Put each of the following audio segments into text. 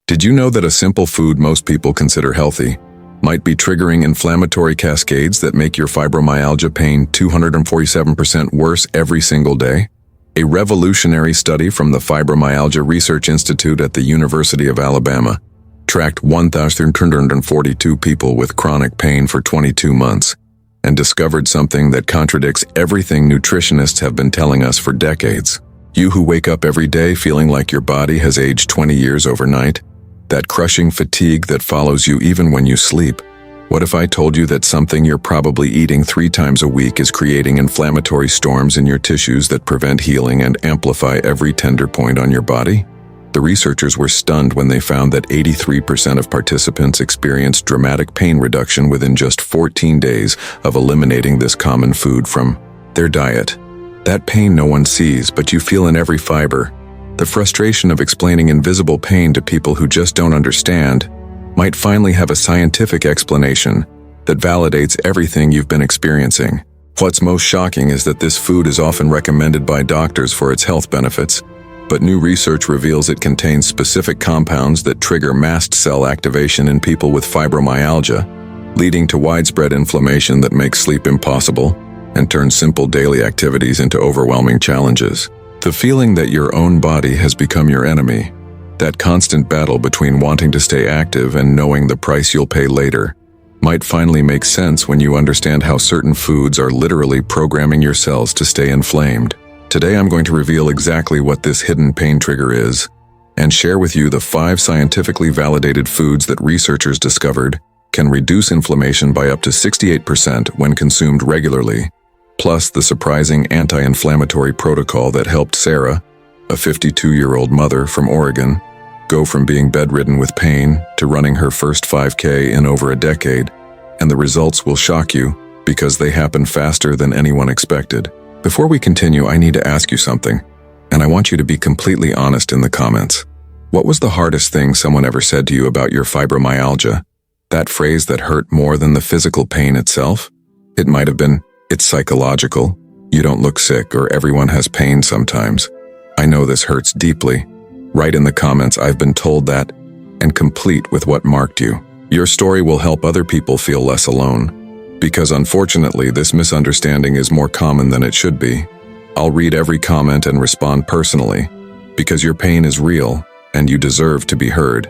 Did you know that a simple food most people consider healthy might be triggering inflammatory cascades that make your fibromyalgia pain 247% worse every single day? A revolutionary study from the Fibromyalgia Research Institute at the University of Alabama tracked 1,342 people with chronic pain for 22 months and discovered something that contradicts everything nutritionists have been telling us for decades. You who wake up every day feeling like your body has aged 20 years overnight, that crushing fatigue that follows you even when you sleep. What if I told you that something you're probably eating 3 times a week is creating inflammatory storms in your tissues that prevent healing and amplify every tender point on your body? The researchers were stunned when they found that 83% of participants experienced dramatic pain reduction within just 14 days of eliminating this common food from their diet. That pain no one sees, but you feel in every fiber. The frustration of explaining invisible pain to people who just don't understand might finally have a scientific explanation that validates everything you've been experiencing. What's most shocking is that this food is often recommended by doctors for its health benefits, but new research reveals it contains specific compounds that trigger mast cell activation in people with fibromyalgia, leading to widespread inflammation that makes sleep impossible and turns simple daily activities into overwhelming challenges. The feeling that your own body has become your enemy, that constant battle between wanting to stay active and knowing the price you'll pay later, might finally make sense when you understand how certain foods are literally programming your cells to stay inflamed. Today I'm going to reveal exactly what this hidden pain trigger is, and share with you the 5 scientifically validated foods that researchers discovered can reduce inflammation by up to 68% when consumed regularly, plus the surprising anti-inflammatory protocol that helped Sarah, a 52-year-old mother from Oregon, go from being bedridden with pain to running her first 5K in over a decade, and the results will shock you because they happen faster than anyone expected. Before we continue, I need to ask you something, and I want you to be completely honest in the comments. What was the hardest thing someone ever said to you about your fibromyalgia? That phrase that hurt more than the physical pain itself? It might have been, "It's psychological, you don't look sick," or "Everyone has pain sometimes." I know this hurts deeply. Write in the comments, "I've been told that," and complete with what marked you. Your story will help other people feel less alone, because unfortunately this misunderstanding is more common than it should be. I'll read every comment and respond personally, because your pain is real and you deserve to be heard.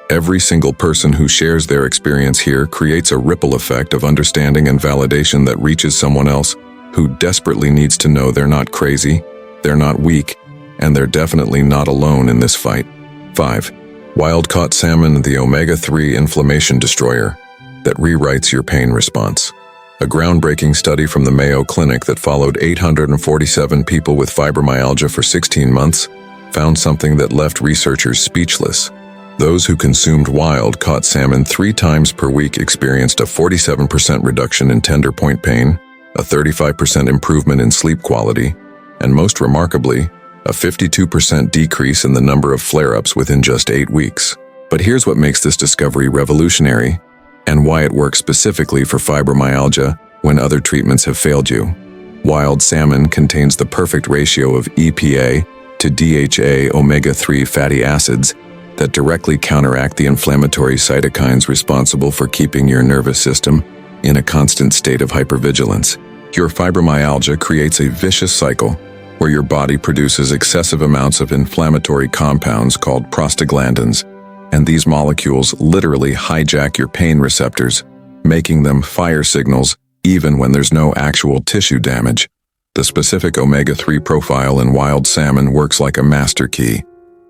Every single person who shares their experience here creates a ripple effect of understanding and validation that reaches someone else who desperately needs to know they're not crazy, they're not weak, and they're definitely not alone in this fight. 5. Wild-caught salmon, the omega-3 inflammation destroyer that rewrites your pain response. A groundbreaking study from the Mayo Clinic that followed 847 people with fibromyalgia for 16 months found something that left researchers speechless. Those who consumed wild-caught salmon 3 times per week experienced a 47% reduction in tender point pain, a 35% improvement in sleep quality, and most remarkably, a 52% decrease in the number of flare-ups within just 8 weeks. But here's what makes this discovery revolutionary, and why it works specifically for fibromyalgia when other treatments have failed you. Wild salmon contains the perfect ratio of EPA to DHA omega-3 fatty acids that directly counteract the inflammatory cytokines responsible for keeping your nervous system in a constant state of hypervigilance. Your fibromyalgia creates a vicious cycle where your body produces excessive amounts of inflammatory compounds called prostaglandins, and these molecules literally hijack your pain receptors, making them fire signals even when there's no actual tissue damage. The specific omega-3 profile in wild salmon works like a master key,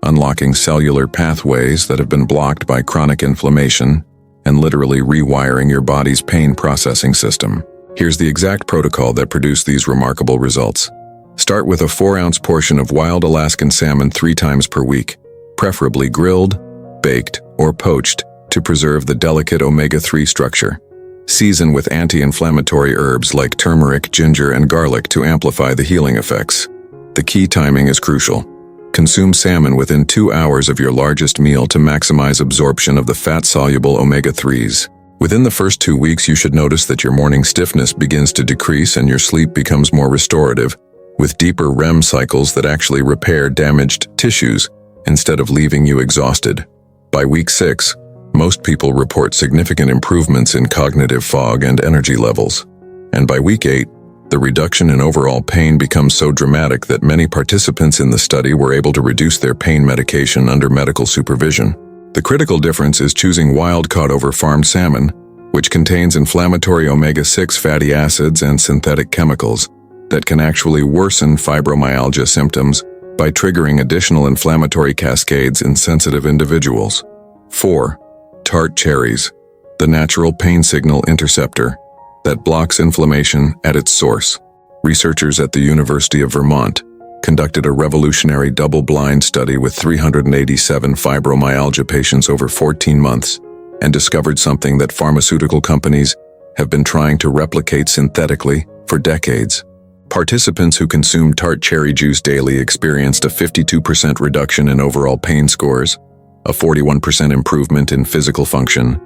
unlocking cellular pathways that have been blocked by chronic inflammation and literally rewiring your body's pain processing system. Here's the exact protocol that produced these remarkable results. Start with a 4-ounce portion of wild Alaskan salmon 3 times per week, preferably grilled, baked, or poached to preserve the delicate omega-3 structure. Season with anti-inflammatory herbs like turmeric, ginger, and garlic to amplify the healing effects. The key timing is crucial. Consume salmon within 2 hours of your largest meal to maximize absorption of the fat-soluble omega-3s. Within the first 2 weeks, you should notice that your morning stiffness begins to decrease and your sleep becomes more restorative, with deeper REM cycles that actually repair damaged tissues instead of leaving you exhausted. By week 6, most people report significant improvements in cognitive fog and energy levels. And by week 8, the reduction in overall pain becomes so dramatic that many participants in the study were able to reduce their pain medication under medical supervision. The critical difference is choosing wild-caught over farmed salmon, which contains inflammatory omega-6 fatty acids and synthetic chemicals that can actually worsen fibromyalgia symptoms by triggering additional inflammatory cascades in sensitive individuals. 4. Tart cherries, the natural pain signal interceptor that blocks inflammation at its source. Researchers at the University of Vermont conducted a revolutionary double-blind study with 387 fibromyalgia patients over 14 months and discovered something that pharmaceutical companies have been trying to replicate synthetically for decades. Participants who consumed tart cherry juice daily experienced a 52% reduction in overall pain scores, a 41% improvement in physical function,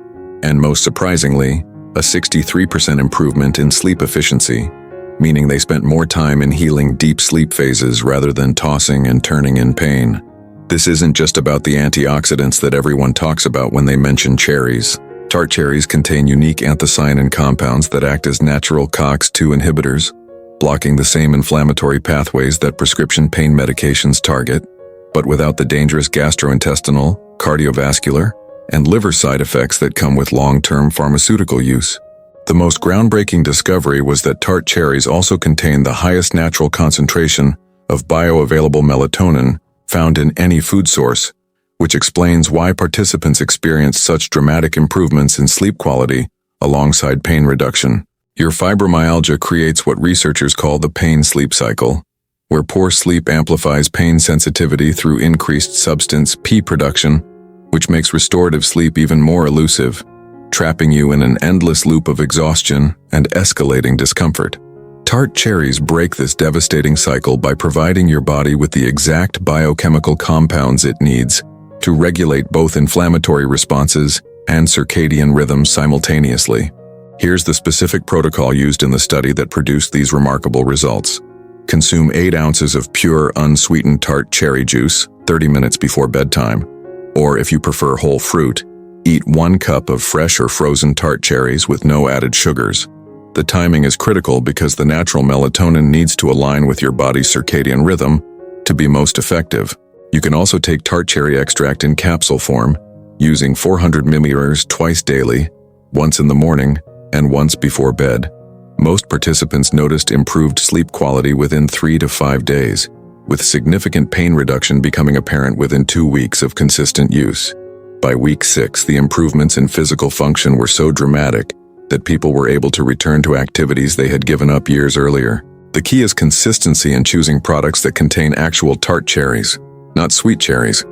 and most surprisingly, a 63% improvement in sleep efficiency, meaning they spent more time in healing deep sleep phases rather than tossing and turning in pain. This isn't just about the antioxidants that everyone talks about when they mention cherries. Tart cherries contain unique anthocyanin compounds that act as natural COX-2 inhibitors, blocking the same inflammatory pathways that prescription pain medications target, but without the dangerous gastrointestinal, cardiovascular, and liver side effects that come with long-term pharmaceutical use. The most groundbreaking discovery was that tart cherries also contain the highest natural concentration of bioavailable melatonin found in any food source, which explains why participants experienced such dramatic improvements in sleep quality alongside pain reduction. Your fibromyalgia creates what researchers call the pain-sleep cycle, where poor sleep amplifies pain sensitivity through increased substance P production, which makes restorative sleep even more elusive, trapping you in an endless loop of exhaustion and escalating discomfort. Tart cherries break this devastating cycle by providing your body with the exact biochemical compounds it needs to regulate both inflammatory responses and circadian rhythms simultaneously. Here's the specific protocol used in the study that produced these remarkable results. Consume 8 ounces of pure, unsweetened tart cherry juice 30 minutes before bedtime, or if you prefer whole fruit, eat 1 cup of fresh or frozen tart cherries with no added sugars. The timing is critical because the natural melatonin needs to align with your body's circadian rhythm to be most effective. You can also take tart cherry extract in capsule form, using 400 milliliters twice daily, once in the morning and once before bed. Most participants noticed improved sleep quality within 3 to 5 days, with significant pain reduction becoming apparent within 2 weeks of consistent use. By week 6, the improvements in physical function were so dramatic that people were able to return to activities they had given up years earlier. The key is consistency in choosing products that contain actual tart cherries, not sweet cherries,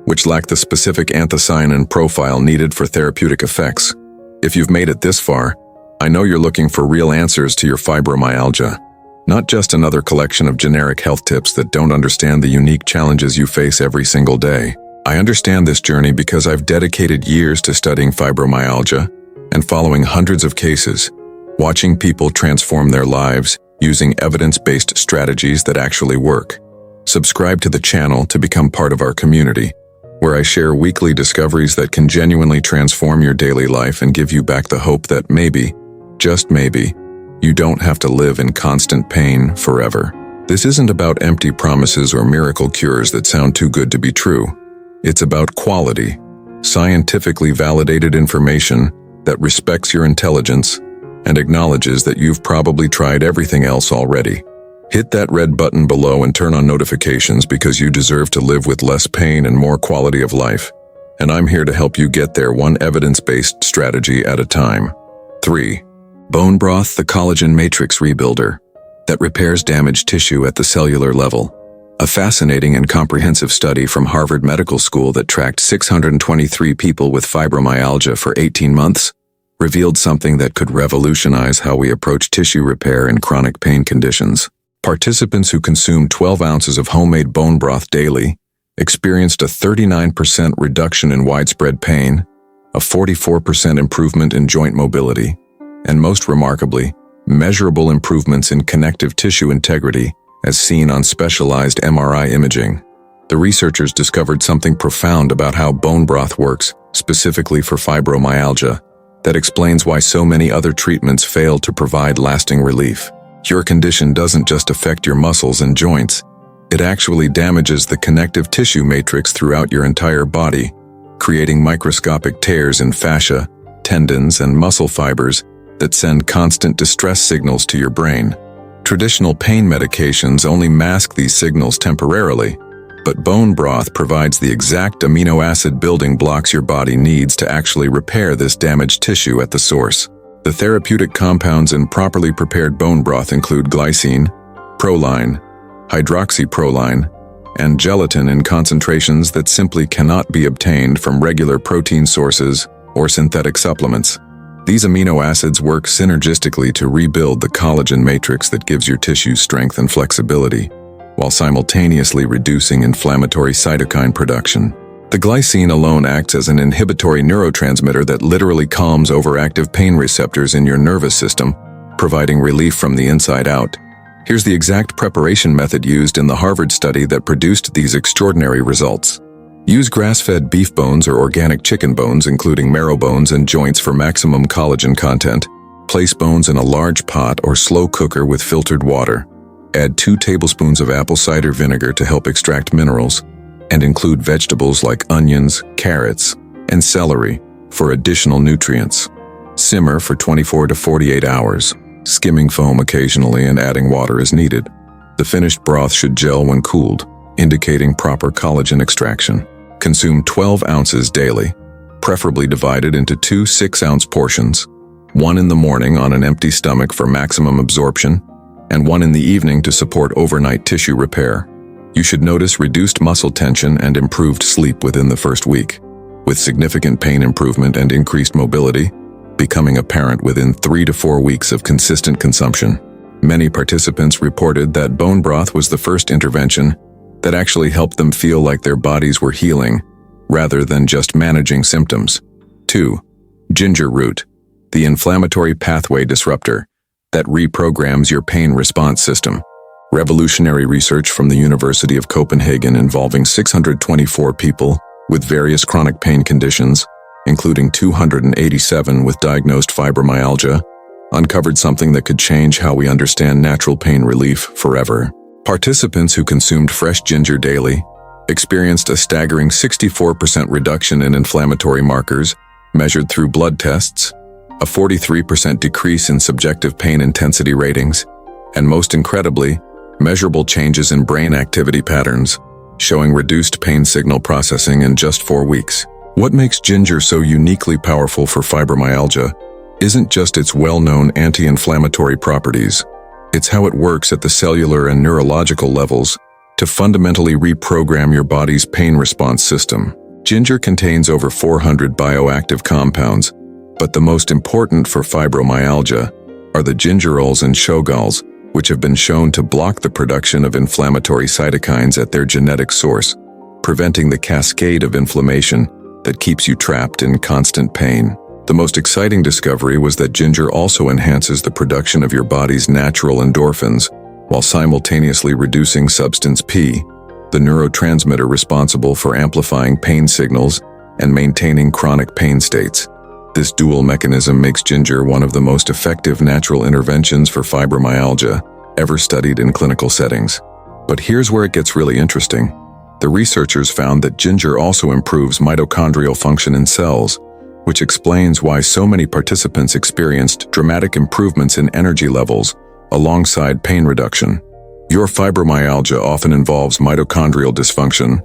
which lack the specific anthocyanin profile needed for therapeutic effects. If you've made it this far, I know you're looking for real answers to your fibromyalgia, not just another collection of generic health tips that don't understand the unique challenges you face every single day. I understand this journey because I've dedicated years to studying fibromyalgia and following hundreds of cases, watching people transform their lives using evidence-based strategies that actually work. Subscribe to the channel to become part of our community, where I share weekly discoveries that can genuinely transform your daily life and give you back the hope that maybe, just maybe, you don't have to live in constant pain forever. This isn't about empty promises or miracle cures that sound too good to be true. It's about quality, scientifically validated information that respects your intelligence and acknowledges that you've probably tried everything else already. Hit that red button below and turn on notifications because you deserve to live with less pain and more quality of life. And I'm here to help you get there one evidence-based strategy at a time. 3. Bone broth, the collagen matrix rebuilder that repairs damaged tissue at the cellular level. A fascinating and comprehensive study from Harvard Medical School that tracked 623 people with fibromyalgia for 18 months revealed something that could revolutionize how we approach tissue repair in chronic pain conditions. Participants who consumed 12 ounces of homemade bone broth daily experienced a 39% reduction in widespread pain, a 44% improvement in joint mobility, and most remarkably, measurable improvements in connective tissue integrity as seen on specialized MRI imaging. The researchers discovered something profound about how bone broth works, specifically for fibromyalgia, that explains why so many other treatments fail to provide lasting relief. Your condition doesn't just affect your muscles and joints, it actually damages the connective tissue matrix throughout your entire body, creating microscopic tears in fascia, tendons, and muscle fibers that send constant distress signals to your brain. Traditional pain medications only mask these signals temporarily, but bone broth provides the exact amino acid building blocks your body needs to actually repair this damaged tissue at the source. The therapeutic compounds in properly prepared bone broth include glycine, proline, hydroxyproline, and gelatin in concentrations that simply cannot be obtained from regular protein sources or synthetic supplements. These amino acids work synergistically to rebuild the collagen matrix that gives your tissue strength and flexibility, while simultaneously reducing inflammatory cytokine production. The glycine alone acts as an inhibitory neurotransmitter that literally calms overactive pain receptors in your nervous system, providing relief from the inside out. Here's the exact preparation method used in the Harvard study that produced these extraordinary results. Use grass-fed beef bones or organic chicken bones, including marrow bones and joints for maximum collagen content. Place bones in a large pot or slow cooker with filtered water. Add 2 tablespoons of apple cider vinegar to help extract minerals, and include vegetables like onions, carrots, and celery for additional nutrients. Simmer for 24 to 48 hours, skimming foam occasionally and adding water as needed. The finished broth should gel when cooled, indicating proper collagen extraction. Consume 12 ounces daily, preferably divided into 2 6-ounce portions, 1 in the morning on an empty stomach for maximum absorption, and 1 in the evening to support overnight tissue repair. You should notice reduced muscle tension and improved sleep within the first week, with significant pain improvement and increased mobility becoming apparent within 3 to 4 weeks of consistent consumption. Many participants reported that bone broth was the first intervention that actually helped them feel like their bodies were healing, rather than just managing symptoms. 2. Ginger root, the inflammatory pathway disruptor that reprograms your pain response system. Revolutionary research from the University of Copenhagen involving 624 people with various chronic pain conditions, including 287 with diagnosed fibromyalgia, uncovered something that could change how we understand natural pain relief forever. Participants who consumed fresh ginger daily experienced a staggering 64% reduction in inflammatory markers measured through blood tests, a 43% decrease in subjective pain intensity ratings, and most incredibly, measurable changes in brain activity patterns, showing reduced pain signal processing in just 4 weeks. What makes ginger so uniquely powerful for fibromyalgia isn't just its well-known anti-inflammatory properties. It's how it works at the cellular and neurological levels to fundamentally reprogram your body's pain response system. Ginger contains over 400 bioactive compounds, but the most important for fibromyalgia are the gingerols and shogalls, which have been shown to block the production of inflammatory cytokines at their genetic source, preventing the cascade of inflammation that keeps you trapped in constant pain. The most exciting discovery was that ginger also enhances the production of your body's natural endorphins, while simultaneously reducing substance P, the neurotransmitter responsible for amplifying pain signals and maintaining chronic pain states. This dual mechanism makes ginger one of the most effective natural interventions for fibromyalgia ever studied in clinical settings. But here's where it gets really interesting. The researchers found that ginger also improves mitochondrial function in cells, which explains why so many participants experienced dramatic improvements in energy levels alongside pain reduction. Your fibromyalgia often involves mitochondrial dysfunction,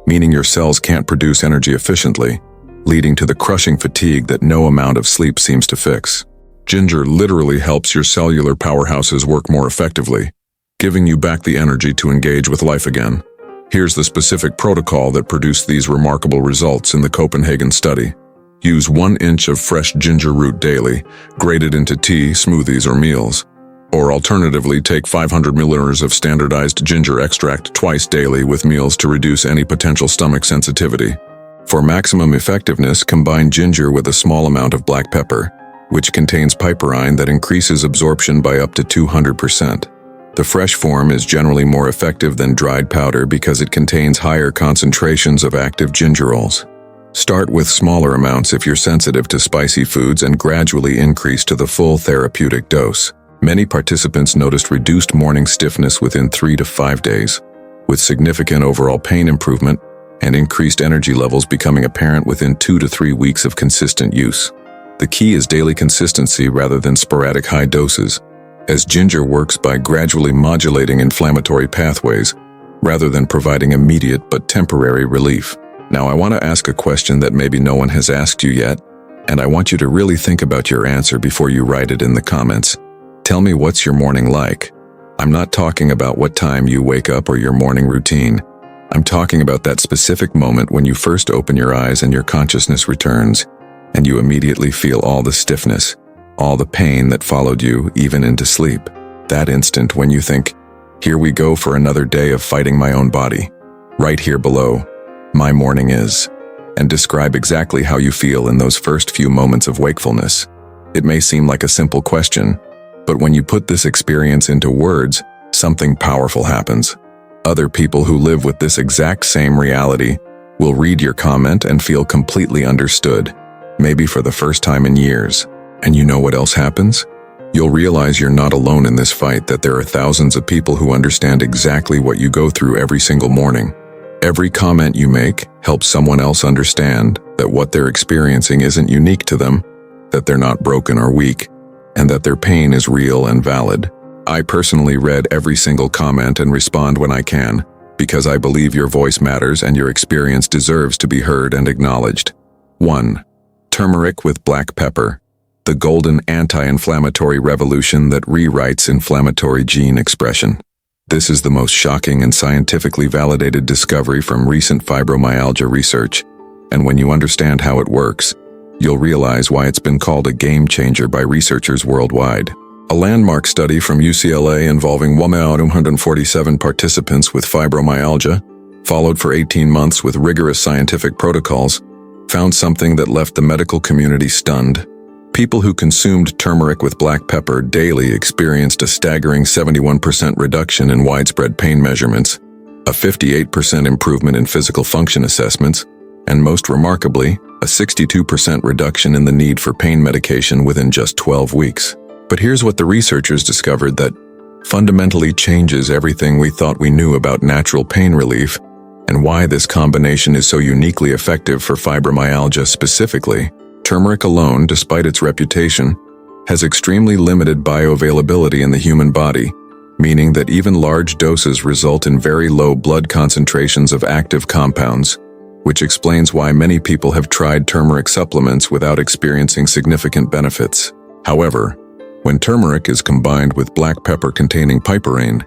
meaning your cells can't produce energy efficiently, leading to the crushing fatigue that no amount of sleep seems to fix. Ginger literally helps your cellular powerhouses work more effectively, giving you back the energy to engage with life again. Here's the specific protocol that produced these remarkable results in the Copenhagen study. Use 1 inch of fresh ginger root daily, grated into tea, smoothies, or meals. Or alternatively, take 500 milliliters of standardized ginger extract twice daily with meals to reduce any potential stomach sensitivity. For maximum effectiveness, combine ginger with a small amount of black pepper, which contains piperine that increases absorption by up to 200%. The fresh form is generally more effective than dried powder because it contains higher concentrations of active gingerols. Start with smaller amounts if you're sensitive to spicy foods and gradually increase to the full therapeutic dose. Many participants noticed reduced morning stiffness within 3 to 5 days, with significant overall pain improvement and increased energy levels becoming apparent within 2 to 3 weeks of consistent use. The key is daily consistency rather than sporadic high doses, as ginger works by gradually modulating inflammatory pathways rather than providing immediate but temporary relief. Now I want to ask a question that maybe no one has asked you yet, and I want you to really think about your answer before you write it in the comments. Tell me, what's your morning like? I'm not talking about what time you wake up or your morning routine. I'm talking about that specific moment when you first open your eyes and your consciousness returns, and you immediately feel all the stiffness, all the pain that followed you even into sleep. That instant when you think, here we go for another day of fighting my own body. Write here below, my morning is, and describe exactly how you feel in those first few moments of wakefulness. It may seem like a simple question, but when you put this experience into words, something powerful happens. Other people who live with this exact same reality will read your comment and feel completely understood, maybe for the first time in years. And you know what else happens? You'll realize you're not alone in this fight, that there are thousands of people who understand exactly what you go through every single morning. Every comment you make helps someone else understand that what they're experiencing isn't unique to them, that they're not broken or weak, and that their pain is real and valid. I personally read every single comment and respond when I can, because I believe your voice matters and your experience deserves to be heard and acknowledged. 1. Turmeric with black pepper, the golden anti-inflammatory revolution that rewrites inflammatory gene expression. This is the most shocking and scientifically validated discovery from recent fibromyalgia research, and when you understand how it works, you'll realize why it's been called a game changer by researchers worldwide. A landmark study from UCLA involving 147 participants with fibromyalgia, followed for 18 months with rigorous scientific protocols, found something that left the medical community stunned. People who consumed turmeric with black pepper daily experienced a staggering 71% reduction in widespread pain measurements, a 58% improvement in physical function assessments, and most remarkably, a 62% reduction in the need for pain medication within just 12 weeks. But here's what the researchers discovered that fundamentally changes everything we thought we knew about natural pain relief, and why this combination is so uniquely effective for fibromyalgia specifically. Turmeric alone, despite its reputation, has extremely limited bioavailability in the human body, meaning that even large doses result in very low blood concentrations of active compounds, which explains why many people have tried turmeric supplements without experiencing significant benefits. However, when turmeric is combined with black pepper containing piperine,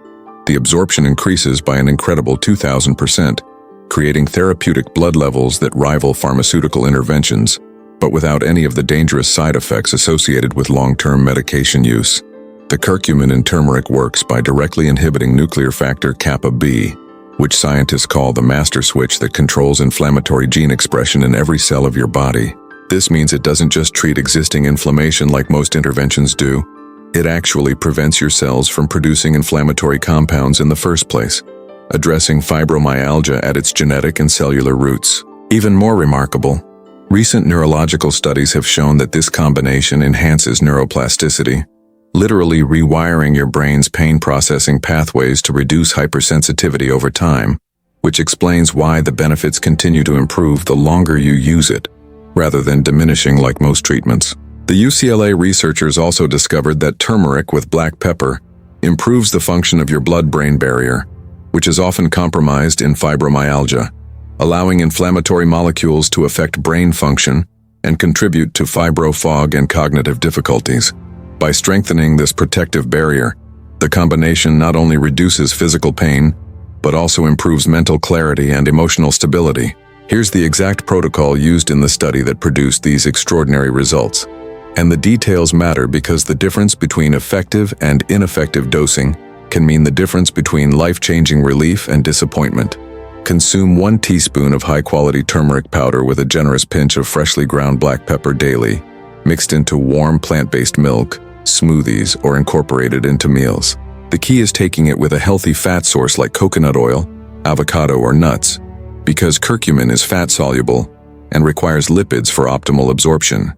the absorption increases by an incredible 2,000%, creating therapeutic blood levels that rival pharmaceutical interventions, but without any of the dangerous side effects associated with long-term medication use. The curcumin in turmeric works by directly inhibiting nuclear factor kappa B, which scientists call the master switch that controls inflammatory gene expression in every cell of your body. This means it doesn't just treat existing inflammation like most interventions do. It actually prevents your cells from producing inflammatory compounds in the first place, addressing fibromyalgia at its genetic and cellular roots. Even more remarkable, recent neurological studies have shown that this combination enhances neuroplasticity, literally rewiring your brain's pain processing pathways to reduce hypersensitivity over time, which explains why the benefits continue to improve the longer you use it, rather than diminishing like most treatments. The UCLA researchers also discovered that turmeric with black pepper improves the function of your blood-brain barrier, which is often compromised in fibromyalgia, allowing inflammatory molecules to affect brain function and contribute to fibro fog and cognitive difficulties. By strengthening this protective barrier, the combination not only reduces physical pain, but also improves mental clarity and emotional stability. Here's the exact protocol used in the study that produced these extraordinary results. And the details matter because the difference between effective and ineffective dosing can mean the difference between life-changing relief and disappointment. Consume 1 teaspoon of high-quality turmeric powder with a generous pinch of freshly ground black pepper daily, mixed into warm plant-based milk, smoothies, or incorporated into meals. The key is taking it with a healthy fat source like coconut oil, avocado, or nuts, because curcumin is fat-soluble and requires lipids for optimal absorption.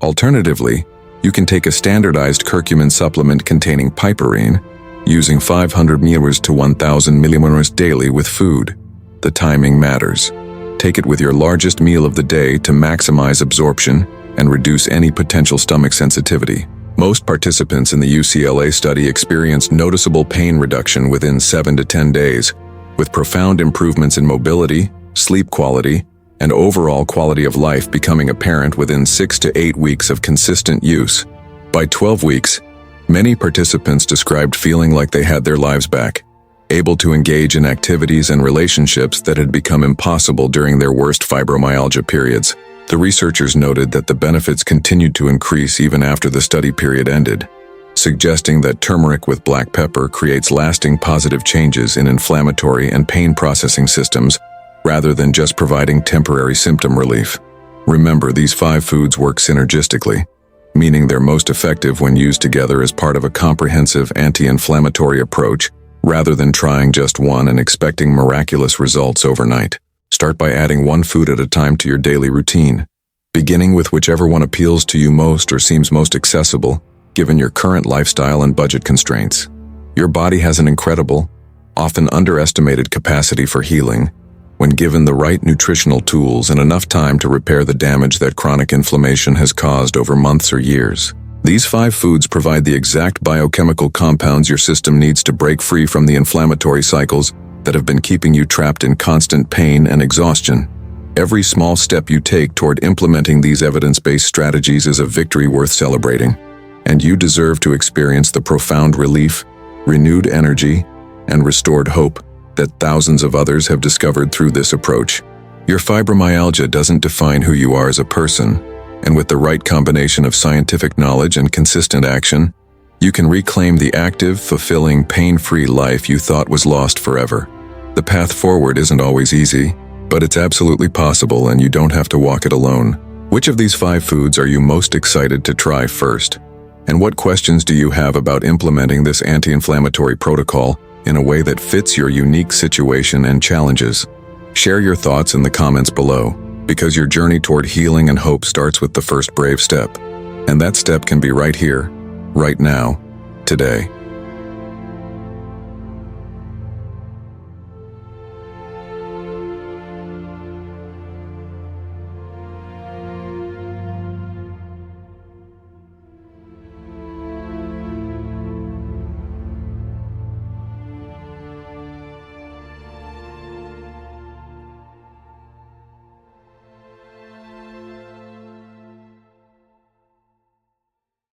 Alternatively, you can take a standardized curcumin supplement containing piperine, using 500 ml to 1,000 ml daily with food. The timing matters. Take it with your largest meal of the day to maximize absorption and reduce any potential stomach sensitivity. Most participants in the UCLA study experienced noticeable pain reduction within 7 to 10 days, with profound improvements in mobility, sleep quality, and overall quality of life becoming apparent within 6 to 8 weeks of consistent use. By 12 weeks, many participants described feeling like they had their lives back, able to engage in activities and relationships that had become impossible during their worst fibromyalgia periods. The researchers noted that the benefits continued to increase even after the study period ended, suggesting that turmeric with black pepper creates lasting positive changes in inflammatory and pain processing systems rather than just providing temporary symptom relief. Remember, these 5 foods work synergistically, meaning they're most effective when used together as part of a comprehensive anti-inflammatory approach rather than trying just one and expecting miraculous results overnight. Start by adding one food at a time to your daily routine, beginning with whichever one appeals to you most or seems most accessible, given your current lifestyle and budget constraints. Your body has an incredible, often underestimated capacity for healing when given the right nutritional tools and enough time to repair the damage that chronic inflammation has caused over months or years. These 5 foods provide the exact biochemical compounds your system needs to break free from the inflammatory cycles that have been keeping you trapped in constant pain and exhaustion. Every small step you take toward implementing these evidence-based strategies is a victory worth celebrating, and you deserve to experience the profound relief, renewed energy, and restored hope that thousands of others have discovered through this approach. Your fibromyalgia doesn't define who you are as a person, and with the right combination of scientific knowledge and consistent action, you can reclaim the active, fulfilling, pain-free life you thought was lost forever. The path forward isn't always easy, but it's absolutely possible, and you don't have to walk it alone. Which of these 5 foods are you most excited to try first? And what questions do you have about implementing this anti-inflammatory protocol in a way that fits your unique situation and challenges? Share your thoughts in the comments below, because your journey toward healing and hope starts with the first brave step. And that step can be right here, right now, today.